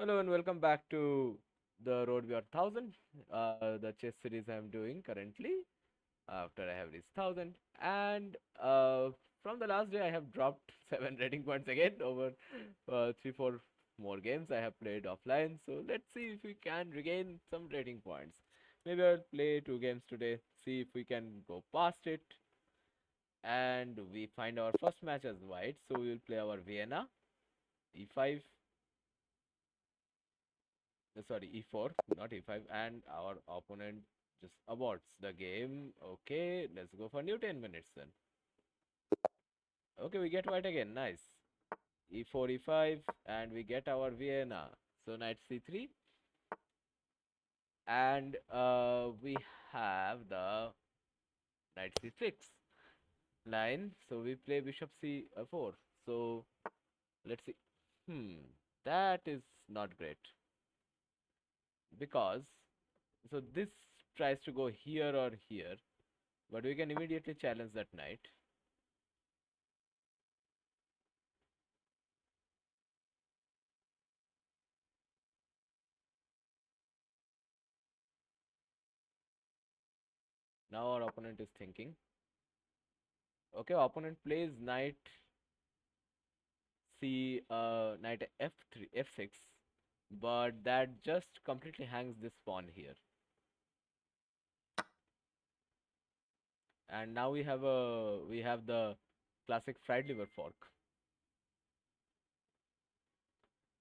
Hello and welcome back to the Road Beyond 1000, the chess series I am doing currently after I have reached 1000. And from the last day, I have dropped 7 rating points again over 3 4 more games I have played offline. So let's see if we can regain some rating points. Maybe I'll play 2 games today, see if we can go past it. And we find our first match as white, so we will play our Vienna e5. Sorry, e4, not e5, and our opponent just aborts the game. Okay, let's go for new 10 minutes then. Okay, we get white again. Nice. E4, e5, and we get our Vienna. So knight c3, and we have the knight c6 line. So we play bishop c4. So let's see. That is not great because this tries to go here or here, but we can immediately challenge that knight. Now our opponent is thinking. Okay, opponent plays knight f3, f6, but that just completely hangs this pawn here. And now we have the classic fried liver fork.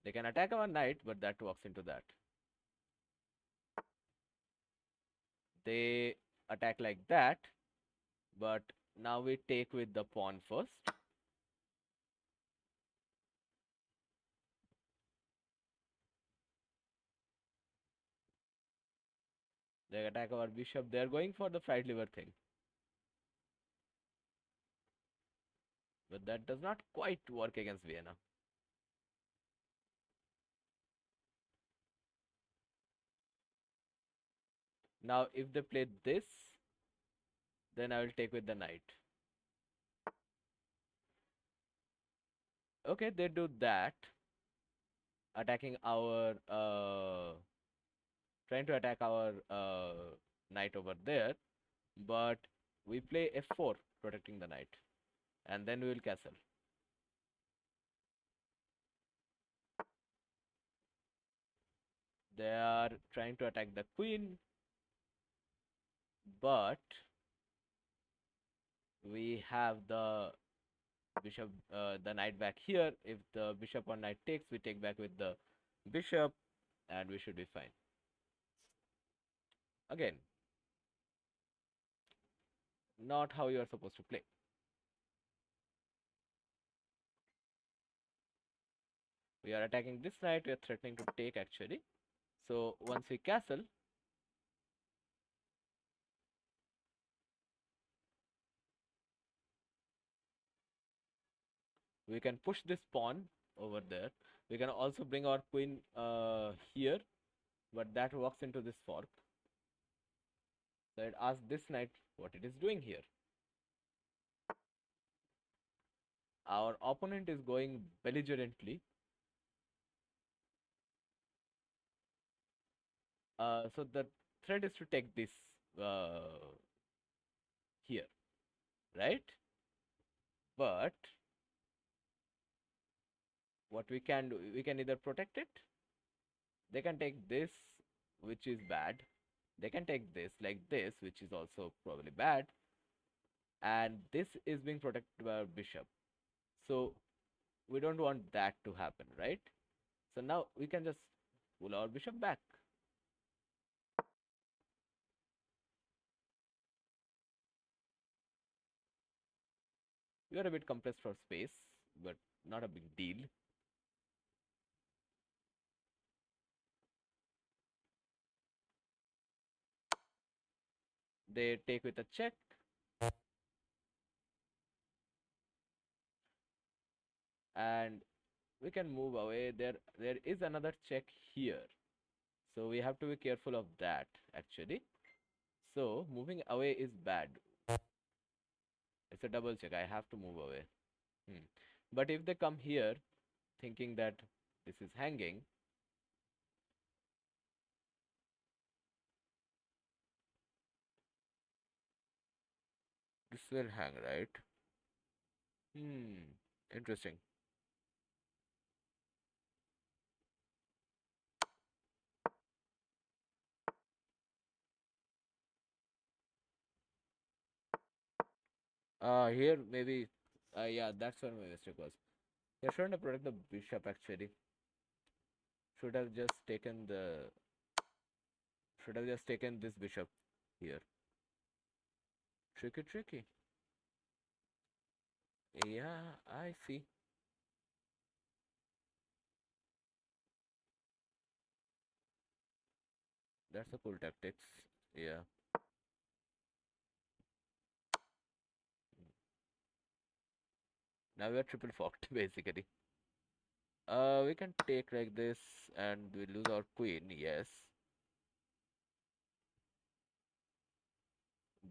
They can attack our knight, but that walks into that. They attack like that, but now we take with the pawn first. They attack our bishop. They are going for the fried liver thing, but that does not quite work against Vienna. Now, if they play this, then I will take with the knight. Okay, they do that, attacking our trying to attack our knight over there, but we play f4, protecting the knight, and then we will castle. They are trying to attack the queen, but we have the bishop, the knight back here. If the bishop or knight takes, we take back with the bishop, and we should be fine. Again, not how you are supposed to play. We are attacking this knight. We are threatening to take actually. So once we castle, we can push this pawn over there. We can also bring our queen here, but that walks into this fork. So it asks this knight what it is doing here. Our opponent is going belligerently. So the threat is to take this here, right? But what we can do, we can either protect it. They can take this, which is bad. They can take this like this, which is also probably bad. And this is being protected by our bishop. So we don't want that to happen, right? So now we can just pull our bishop back. We are a bit compressed for space, but not a big deal. They take with a check. And we can move away. There is another check here. So we have to be careful of that actually. So moving away is bad. It's a double check. I have to move away. But if they come here thinking that this is hanging, will hang, right? Interesting. Here maybe, yeah, that's where my mistake was. Yeah, shouldn't have protect the bishop actually. Should have just taken the, should have just taken this bishop here. Tricky, tricky. Yeah, I see. That's a cool tactics. Yeah. Now we are triple forked basically. We can take like this and we lose our queen, yes.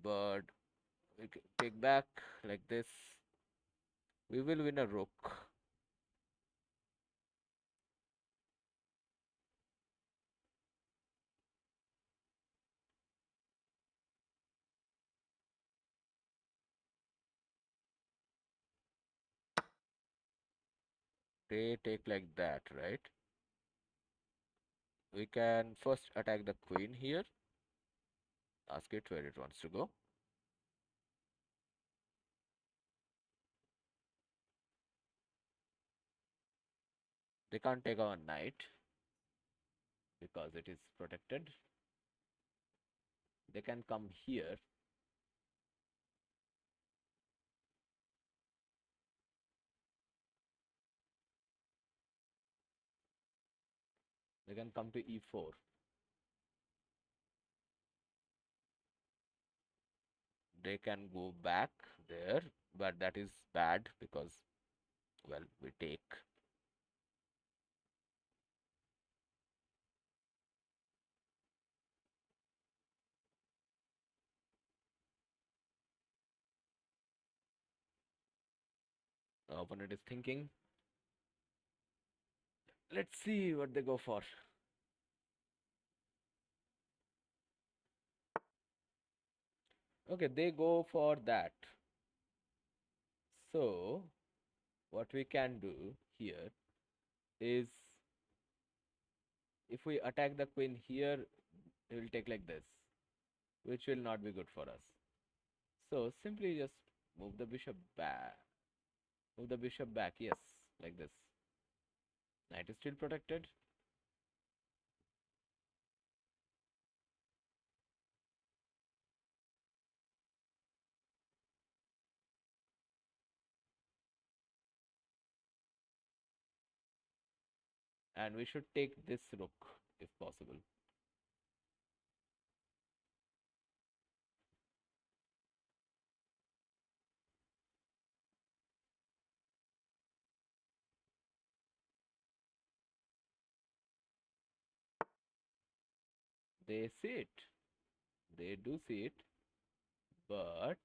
But we can take back like this. We will win a rook. They take like that, right? We can first attack the queen here. Ask it where it wants to go. They can't take our knight because it is protected. They can come here. They can come to e4. They can go back there, but that is bad because, well, we take. The opponent is thinking. Let's see what they go for. Okay, they go for that. So, what we can do here is if we attack the queen here, it will take like this, which will not be good for us. So, simply just move the bishop back. Move the bishop back, yes, like this. Knight is still protected. And we should take this rook if possible. They see it. They do see it. But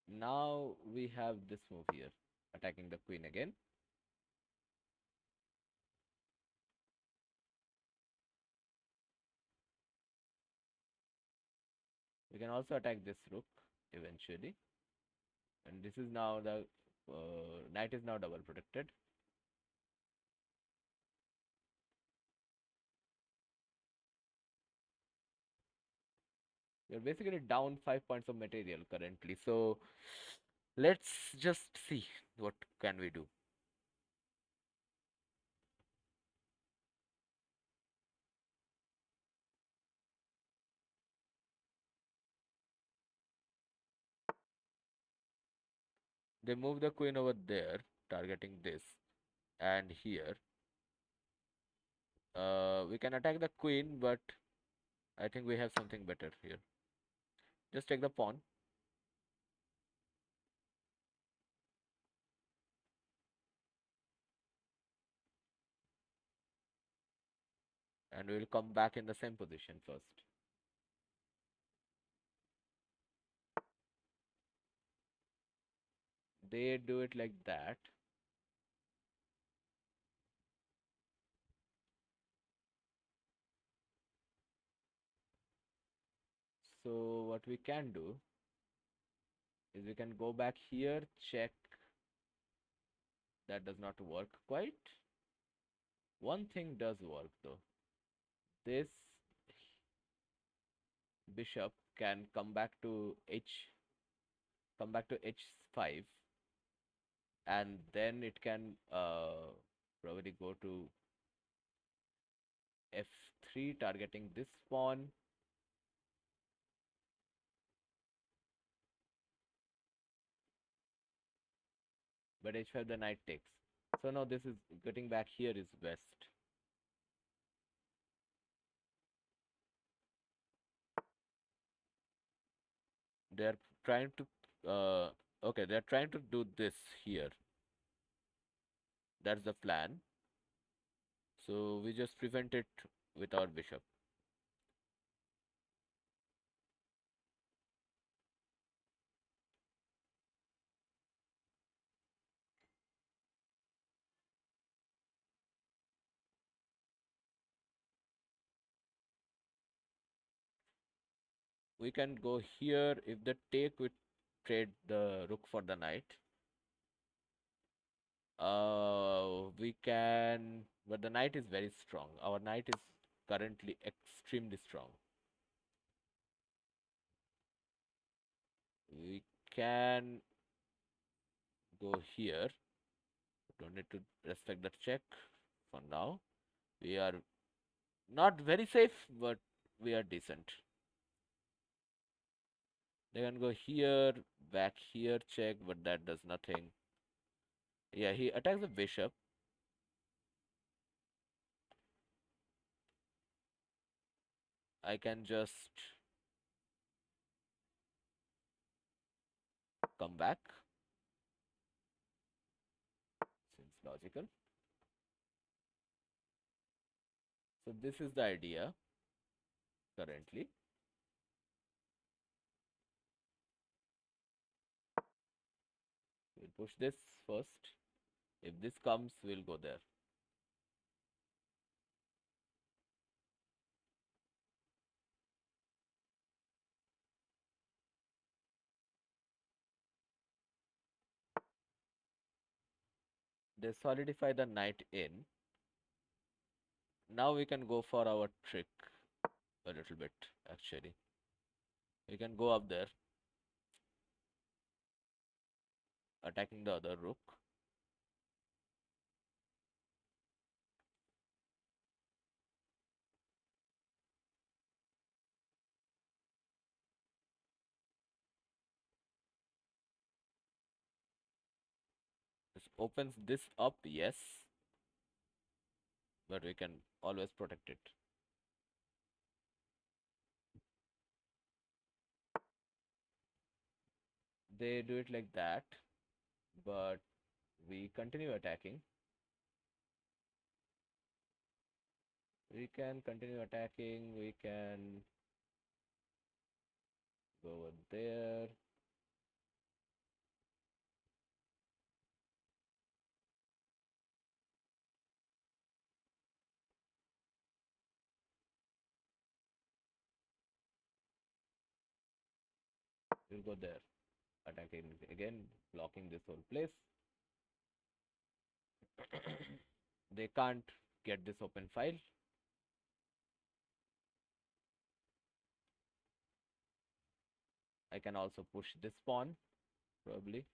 now we have this move here, attacking the queen again. We can also attack this rook eventually. And this is now the knight is now double protected. You're basically down 5 points of material currently. So let's just see what can we do. They move the queen over there, targeting this and here. We can attack the queen, but I think we have something better here. Just take the pawn. And we'll come back in the same position first. They do it like that. So what we can do is we can go back here, check. That does not work quite. One thing does work though. This bishop can come back to h5, and then it can probably go to f3, targeting this pawn. But h5 the knight takes. So now this is getting back here is best. They're trying to okay, they're trying to do this here. That's the plan. So we just prevent it with our bishop. We can go here. If the take, we trade the rook for the knight. We can, but the knight is very strong. Our knight is currently extremely strong. We can go here. Don't need to respect the check for now. We are not very safe, but we are decent. They can go here, back here, check, but that does nothing. Yeah, he attacks the bishop. I can just come back. Seems logical. So this is the idea currently. We'll push this first. If this comes, we'll go there. They solidify the knight in. Now we can go for our trick a little bit, actually. We can go up there, attacking the other rook. This opens this up, yes, but we can always protect it. They do it like that, but we continue attacking. We can continue attacking. We can go over there. We'll go there. Attacking again, blocking this whole place. They can't get this open file. I can also push this pawn, probably.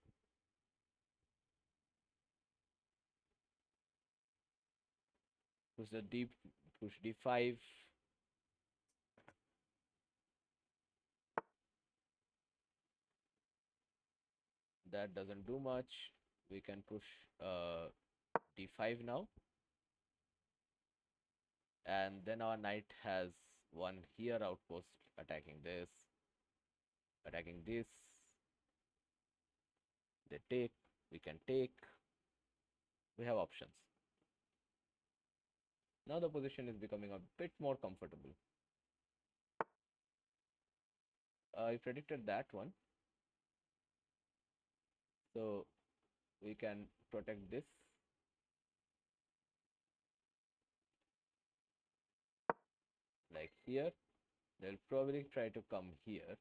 Push the deep, push d5. That doesn't do much. We can push d5 now. And then our knight has one here outpost attacking this, attacking this. They take, we can take. We have options. Now the position is becoming a bit more comfortable. I predicted that one. So we can protect this. Like here, They'll probably try to come here.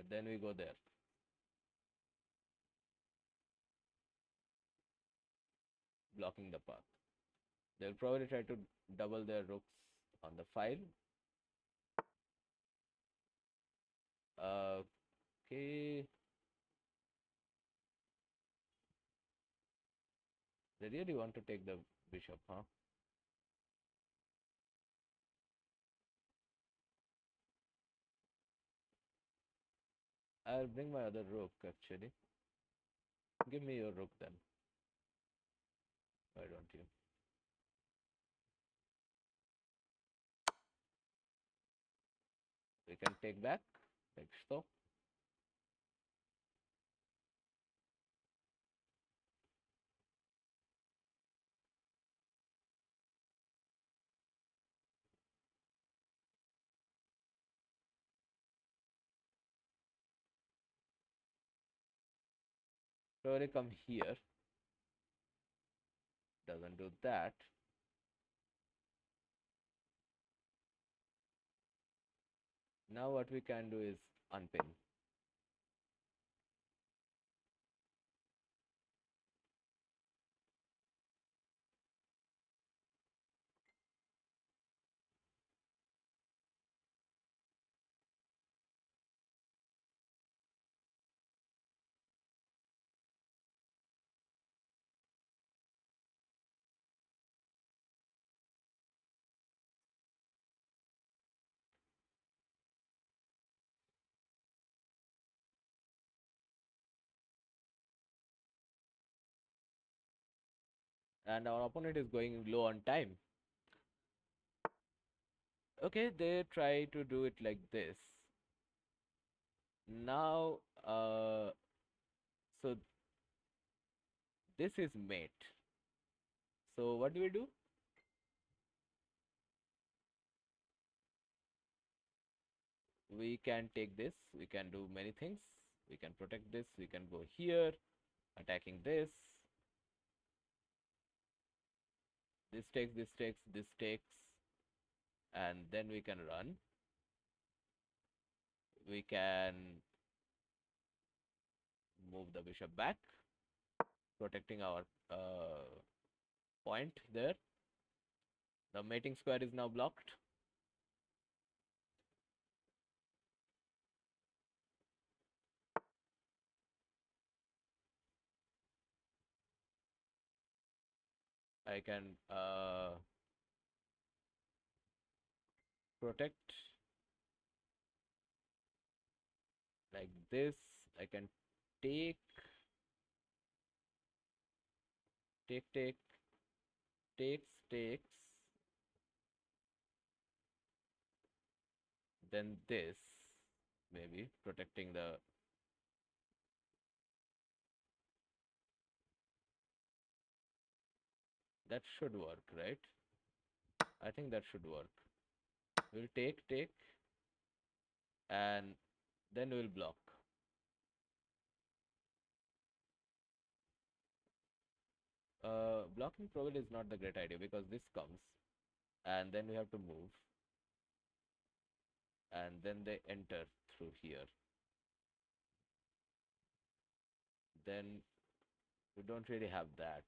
Then we go there. Blocking the path. They'll probably try to double their rooks on the file. Okay. They really want to take the bishop, huh? I'll bring my other rook actually. Give me your rook then. Why don't you? We can take back, like so. Probably come here. Doesn't do that. Now what we can do is unpin. And our opponent is going low on time. Okay, they try to do it like this. Now, so this is mate. So what do we do? We can take this. We can do many things. We can protect this. We can go here, attacking this. This takes, this takes, this takes. And then we can run. We can move the bishop back, protecting our point there. The mating square is now blocked. I can protect like this. I can take, take, takes, then this, maybe protecting the, that should work, right? I think that should work. We'll take, and then we'll block. Blocking probably is not the great idea because this comes, and then we have to move, and then they enter through here. Then we don't really have that.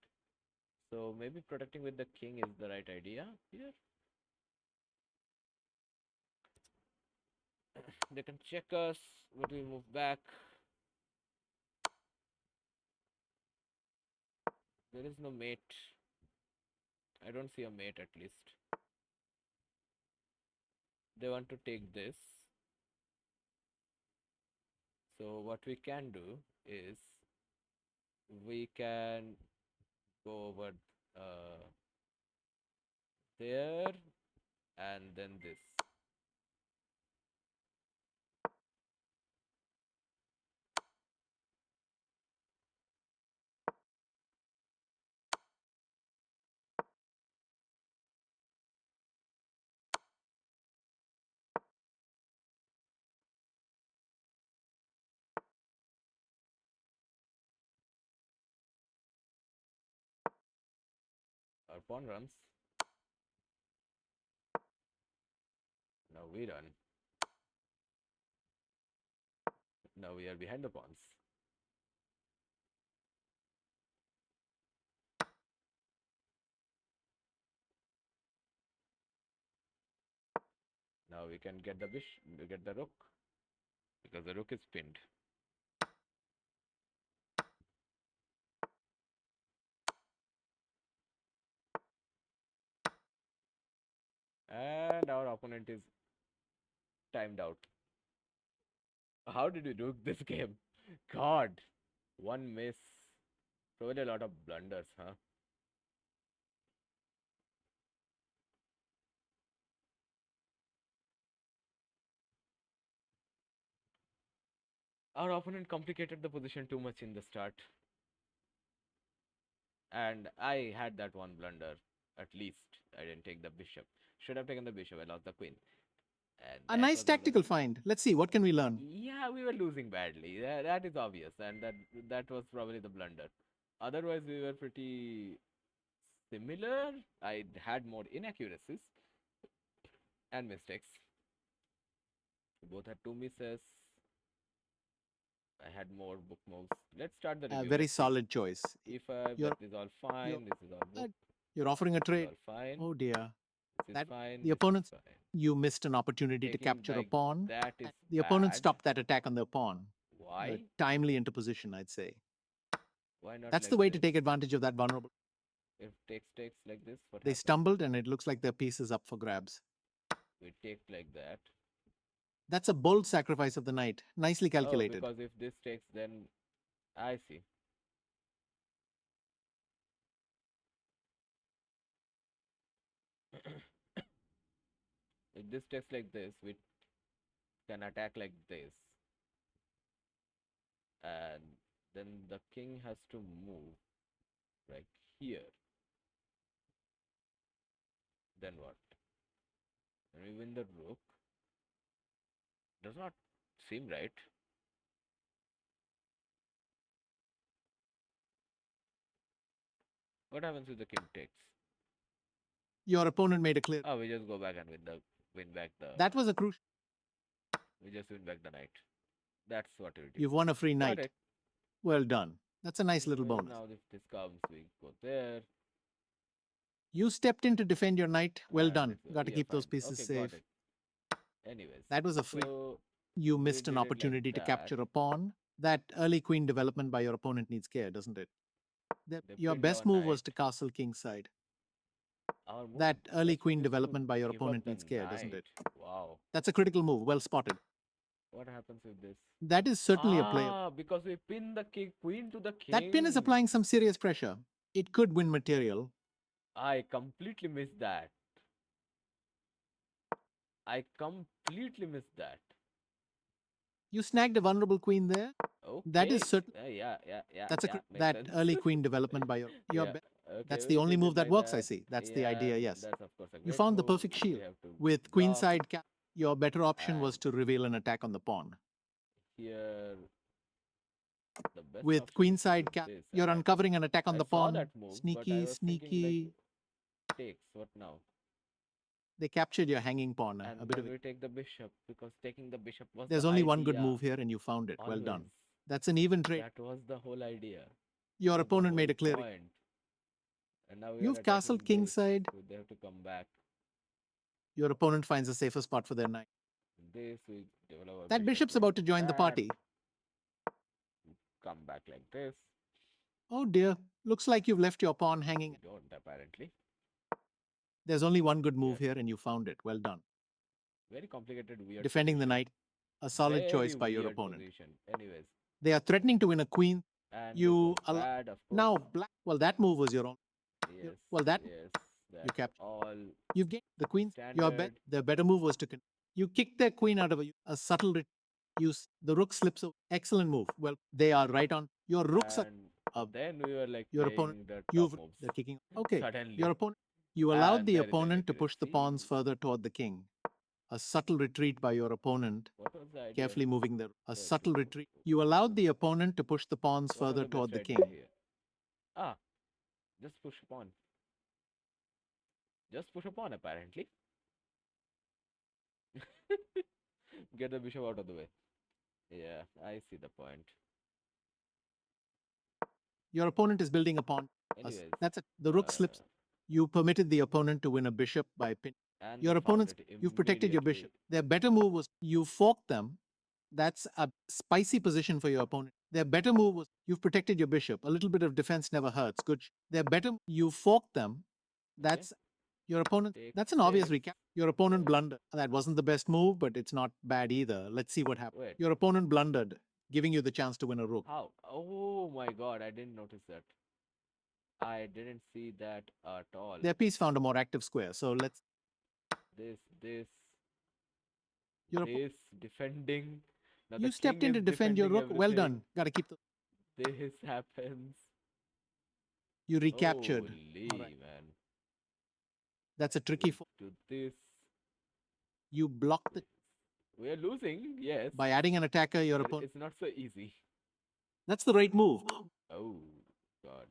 So maybe protecting with the king is the right idea here. They can check us, but we move back. There is no mate. I don't see a mate at least. They want to take this. So what we can do is we can go over there and then this. Our pawn runs. Now we run. Now we are behind the pawns. Now we can get the get the rook because the rook is pinned. And our opponent is timed out. How did we do this game? God, one miss. Probably a lot of blunders, huh? Our opponent complicated the position too much in the start. And I had that one blunder, at least. I didn't take the bishop. Should have taken the bishop. I lost the queen. And A that nice was another. tactical find. Let's see, what can we learn? Yeah, we were losing badly. That is obvious, and that was probably the blunder. Otherwise, we were pretty similar. I had more inaccuracies and mistakes. We both had two misses. I had more book moves. Let's start the A review. very Let's see. solid choice. E5, You're that is all you're fine. This is all book. you're offering a This is trade. all fine. Oh dear. This is That fine. the This is opponent's fine. you missed an opportunity to Taking capture a like pawn. that is The opponent bad. stopped that attack on their pawn. Why? Timely into position, I'd say. Why not That's like the way this? to take advantage of that vulnerable. If takes like this, what They happens? stumbled and it looks like their piece is up for grabs. We take like that. That's a bold sacrifice of the knight. Nicely Oh, calculated. because if this takes, then I see. If this takes like this, we can attack like this, and then the king has to move like here. Then what? And we win the rook. Does not seem right. What happens if the king takes? Your opponent made a clear. Oh, we just go back and win back the. That was a crucial. We just win back the knight. That's what it is. You've won a free Got knight. it. Well done. That's a nice little Well, bonus. now if this comes, we go there. You stepped in to defend your knight. Well and done. this will Got to be a keep those fine. pieces Okay, got safe. it. Anyways, That was a free. so You we missed an did it like opportunity to that. capture a pawn. That early queen development by your opponent needs care, doesn't it? They Your pinned best our move was knight. to castle kingside. Our That early best queen move is to development by your give up opponent the needs care, doesn't knight. it? Wow. That's a critical move. Well spotted. What happens with this? That is certainly a play. Because we pin the queen to the king. That pin is applying some serious pressure. It could win material. I completely missed that. I completely missed that. You snagged a vulnerable queen there. Okay. That is certain. Yeah. That's a makes that sense. early queen development by your Yeah. Okay, That's we the only did it move that like works, I that. see. That's the Yeah, idea, yes. That's of course a You great found the move. perfect We shield. have to With block queenside cap, your better option was and to reveal an attack on the pawn. here. The best With option is to queenside do cap, this, you're and uncovering an attack on I the saw pawn. that move, but I Sneaky, was thinking sneaky. like takes. What now? They captured your hanging pawn. And A bit then of we take the bishop because taking the bishop was There's the only one good idea. move here, and you found it. Well done. Always. That's an even trade. That was the whole idea. Your That was the opponent made whole a clear. point. And now we are You've castled attacking this, kingside. so they have to come back. Your opponent finds a safer spot for their knight. This we develop a That bishop's like about to join the that, party. Come back like this. Oh dear. Looks like you've left your pawn We hanging. don't apparently. There's only one good move here, and you found it. Well done. Very complicated, weird. Defending the position. knight. A solid Very choice by your weird opponent. Position. Anyways, They are threatening to win a queen. and You this was bad, of course. now black. Well, that move was your own. Yes. Well, that Yes. you That's captured. all. You've gained the queen. Your bet. Standard. The better move was to you kicked their queen out of a subtle use. The rook slips. Excellent move. Well, they are right on. Your rooks are. And then we were like Your playing opponent. the top You've moves. they're kicking. Okay. Suddenly. Your opponent. You allowed And the there is opponent to push the pawns inaccuracy. further toward the king. A subtle retreat by your opponent. What was the idea? Carefully moving the Yes, subtle yes, retreat. You allowed the opponent to push the pawns What was further the toward best the idea king. here? Just push a pawn. Just push a pawn apparently. Get the bishop out of the way. Yeah, I see the point. Your opponent is building a pawn. Anyways, That's it. The rook slips. You permitted the opponent to win a bishop by pin. and they Your found opponent's, it you've protected your immediately. bishop. Their better move was you forked them. That's a spicy position for your opponent. Their better move was you've protected your bishop. A little bit of defense never hurts. Good. Their better, you forked them. Okay, That's your opponent. take That's an obvious this. recap. Your opponent Yeah. blundered. That wasn't the best move, but it's not bad either. Let's see what happened. Wait, Your opponent blundered, giving you the chance to win a rook. how? Oh my God, I didn't notice that. I didn't see that at all. Their piece found a more active square. So let's. This, Your this defending. Now the You stepped king in to is defend your defending rook. Well everything. done. Got to keep the. This happens. You recaptured. Holy All right. man. That's a tricky. To this. You blocked the. We are losing, yes. By adding an attacker, your But opponent. it's not so easy. That's the right move. Oh God.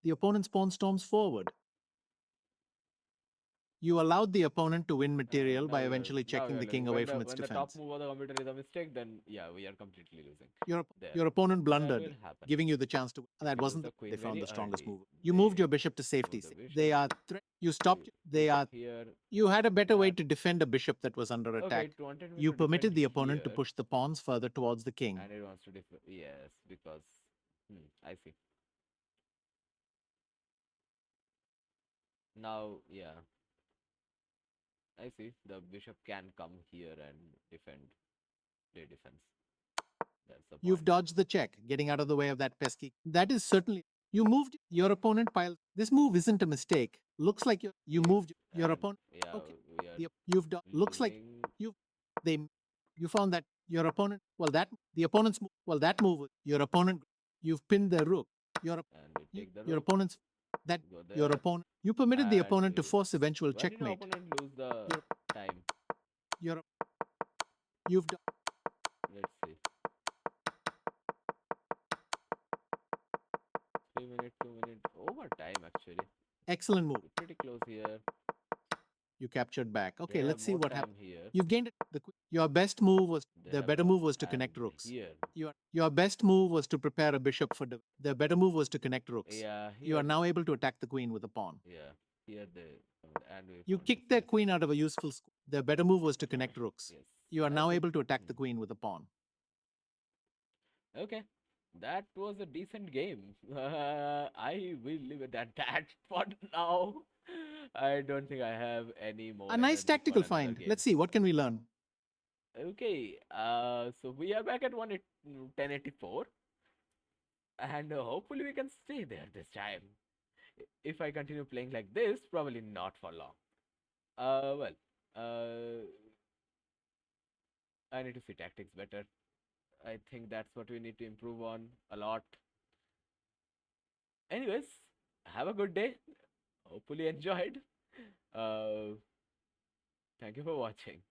The opponent's pawn storms forward. You allowed the opponent to win material by eventually checking the king away from its When the top defense. move of the computer is a mistake, then yeah, we are completely losing. Your, There. your opponent That blundered, will happen. giving you the chance to. That We lose wasn't. the queen They found very the strongest early. move. You They moved your bishop to moved safety. the They bishop. are. You stopped. They Bishop are. here. You had a better way That- to defend a bishop that was under Okay, attack. it wanted me You to permitted defend the opponent to here, push the pawns further towards the king. and it wants to defend. Yes, because I see. Now, yeah, I see. The bishop can come here and defend. Play defense. That's the You've point. dodged the check, getting out of the way of that pesky. That is certainly. You moved your opponent pile. This move isn't a mistake. Looks like you moved your And opponent. yeah, Okay. we are You've done. Looks like losing. they. You found that your opponent. Well, that the opponent's. Well, that move. Your opponent. You've pinned the rook. Your And we take the your rook. opponent's. That Go your there. opponent. You permitted the And opponent to we- force eventual Why did the checkmate. opponent lose the time? Your you've done. Let's see. 3 minutes, 2 minutes. Over time actually. Excellent move. We're pretty close here. You captured back. They Okay, have let's see more what time happens. here. You've gained it. Your best move was They the have better more- move was to connect and rooks. Here. Your best move was to prepare a bishop for the better move was to connect rooks. Yeah. Here. You are now able to attack the queen with a pawn. Yeah. Here they. And we You found kicked this their queen out of a useful square. The better move was to connect rooks. Yes. You are I now see. able to attack the queen with a pawn. Okay. That was a decent game. I will leave it at that for now. I don't think I have any more. A nice energy for tactical another find. game. Let's see, what can we learn? Okay, so we are back at 1084, and hopefully we can stay there this time. If I continue playing like this, probably not for long. Well, I need to see tactics better. I think that's what we need to improve on a lot. Anyways, have a good day. Hopefully enjoyed. Uh, Thank you for watching.